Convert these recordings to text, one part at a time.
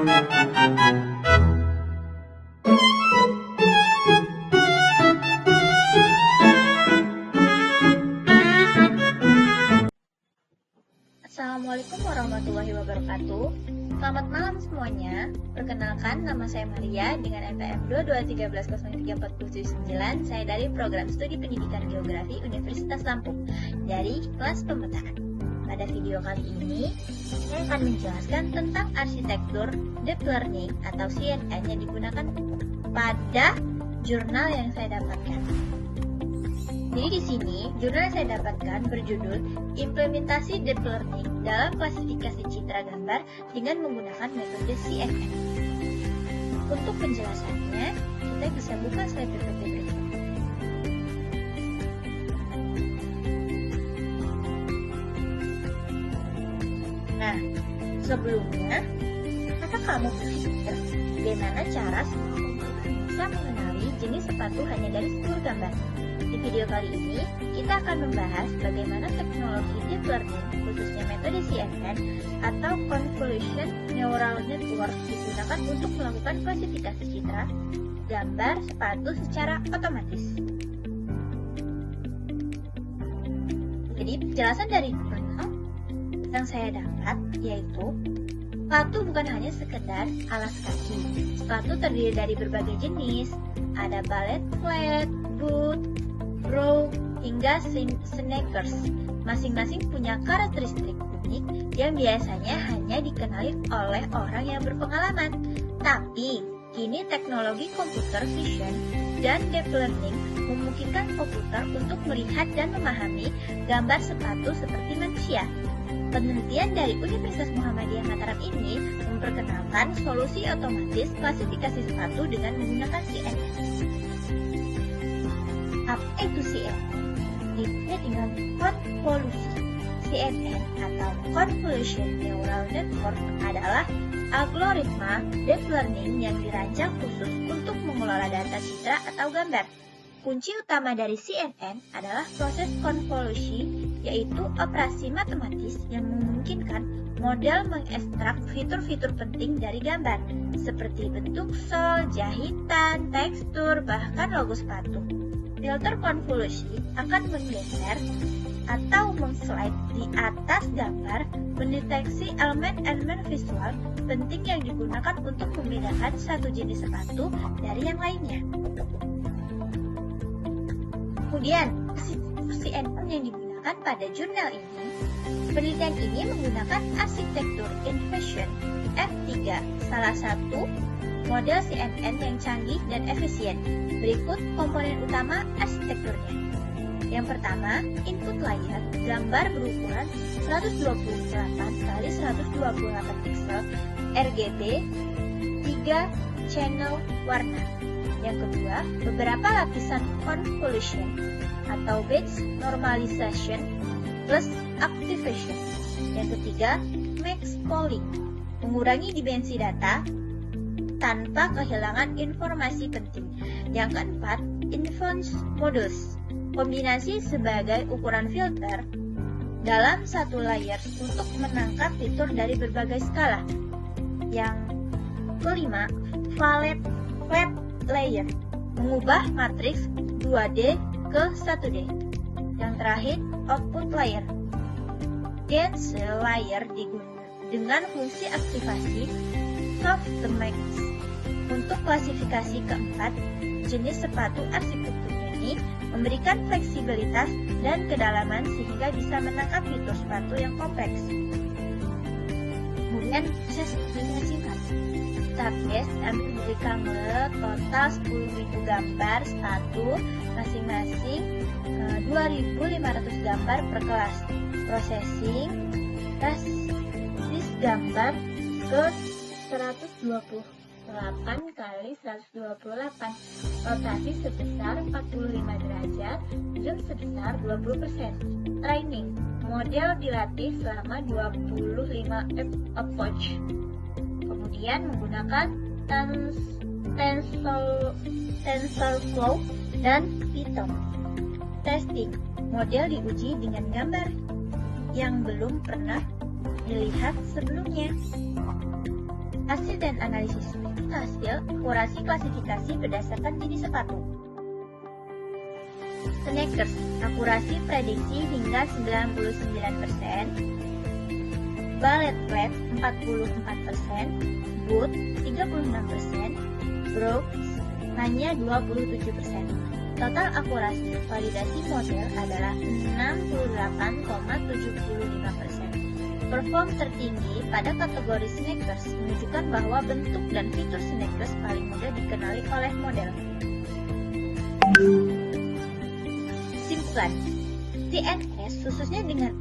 Assalamualaikum warahmatullahi wabarakatuh. Selamat malam semuanya. Perkenalkan, nama saya Maria dengan NPM 223110349. Saya dari Program Studi Pendidikan Geografi Universitas Lampung dari kelas pemetaan. Pada video kali ini, saya akan menjelaskan tentang arsitektur Deep Learning atau CNN yang digunakan pada jurnal yang saya dapatkan. Jadi di sini, jurnal yang saya dapatkan berjudul Implementasi Deep Learning dalam Klasifikasi Citra Gambar dengan menggunakan metode CNN. Untuk penjelasannya, kita bisa buka slide PPT berikut. Nah, sebelumnya, apakah kamu berpikir bagaimana cara sebuah komputer bisa mengenali jenis sepatu hanya dari 10 gambar? Di video kali ini, kita akan membahas bagaimana teknologi Deep Learning, khususnya metode CNN atau Convolution Neural Network digunakan untuk melakukan klasifikasi citra, gambar, sepatu secara otomatis. Jadi, penjelasan dari jurnal yang saya dapat yaitu sepatu bukan hanya sekedar alas kaki. Sepatu terdiri dari berbagai jenis, ada ballet flat, boot, brogue, hingga sneakers. Masing-masing punya karakteristik unik yang biasanya hanya dikenali oleh orang yang berpengalaman. Tapi, kini teknologi computer vision dan deep learning memungkinkan komputer untuk melihat dan memahami gambar sepatu seperti manusia. Penelitian dari Universitas Muhammadiyah Mataram ini memperkenalkan solusi otomatis klasifikasi sepatu dengan menggunakan CNN. Apa itu CNN? Disebut dengan konvolusi. CNN atau Convolution Neural Network adalah algoritma deep learning yang dirancang khusus untuk mengelola data citra atau gambar. Kunci utama dari CNN adalah proses konvolusi, yaitu operasi matematis yang memungkinkan model mengekstrak fitur-fitur penting dari gambar, seperti bentuk sol, jahitan, tekstur, bahkan logo sepatu. Filter konvolusi akan menggeser atau mengslide di atas gambar, mendeteksi elemen-elemen visual penting yang digunakan untuk membedakan satu jenis sepatu dari yang lainnya. Kemudian, CNN yang digunakan pada jurnal ini, penelitian ini menggunakan arsitektur Infusion F3, salah satu model CNN yang canggih dan efisien. Berikut komponen utama arsitekturnya. Yang pertama, input layer, gambar berukuran 128 x 128 pixel, RGB, 3 channel warna. Yang kedua, beberapa lapisan convolution atau batch normalization plus activation. Yang ketiga, max pooling, mengurangi dimensi data tanpa kehilangan informasi penting. Yang keempat, inference modus, kombinasi sebagai ukuran filter dalam satu layer untuk menangkap fitur dari berbagai skala. Yang kelima, flat layer, mengubah matriks 2D ke 1D. Yang terakhir, output layer, dense layer dengan fungsi aktivasi softmax. Untuk klasifikasi keempat, jenis sepatu arsitektur ini memberikan fleksibilitas dan kedalaman sehingga bisa menangkap fitur sepatu yang kompleks. Kemudian proses singkat. Database ambil dari Kangle total 10.000 gambar sepatu, masing-masing 2.500 gambar per kelas. Processing, basis gambar ke 128 kali 128, rotasi sebesar 45 derajat, zoom sebesar 20%. Training, model dilatih selama 25 approach. Kemudian menggunakan TensorFlow dan Python. Testing, model diuji dengan gambar yang belum pernah dilihat sebelumnya. Hasil dan analisis hasil akurasi klasifikasi berdasarkan jenis sepatu. Sneakers, akurasi prediksi hingga 99%, ballet flat 44%, boot 36%, Brooks hanya 27%. Total akurasi validasi model adalah 68,75%. Perform tertinggi pada kategori sneakers menunjukkan bahwa bentuk dan fitur sneakers paling mudah dikenali oleh model. Kesimpulan, CNS khususnya dengan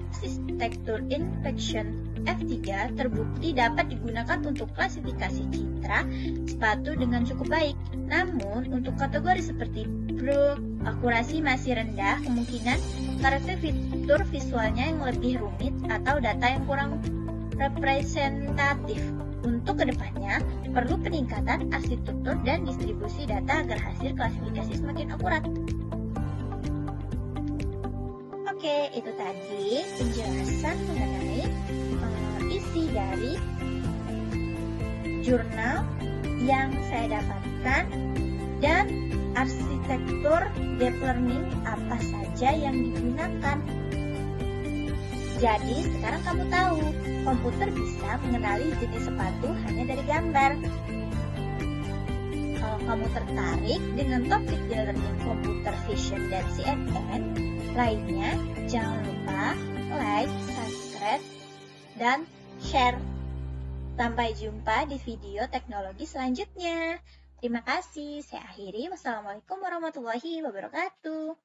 Architecture Inspection F3 terbukti dapat digunakan untuk klasifikasi citra sepatu dengan cukup baik. Namun, untuk kategori seperti Brook, akurasi masih rendah, kemungkinan karakter fitur visualnya yang lebih rumit atau data yang kurang representatif. Untuk kedepannya, perlu peningkatan arsitektur dan distribusi data agar hasil klasifikasi semakin akurat. Oke, itu tadi penjelasan mengenai isi dari jurnal yang saya dapatkan dan arsitektur deep learning apa saja yang digunakan. Jadi sekarang kamu tahu, komputer bisa mengenali jenis sepatu hanya dari gambar. Kalau kamu tertarik dengan topik deep learning, computer vision, dan CNN lainnya, jangan lupa like, subscribe, dan share. Sampai jumpa di video teknologi selanjutnya. Terima kasih. Saya akhiri. Wassalamualaikum warahmatullahi wabarakatuh.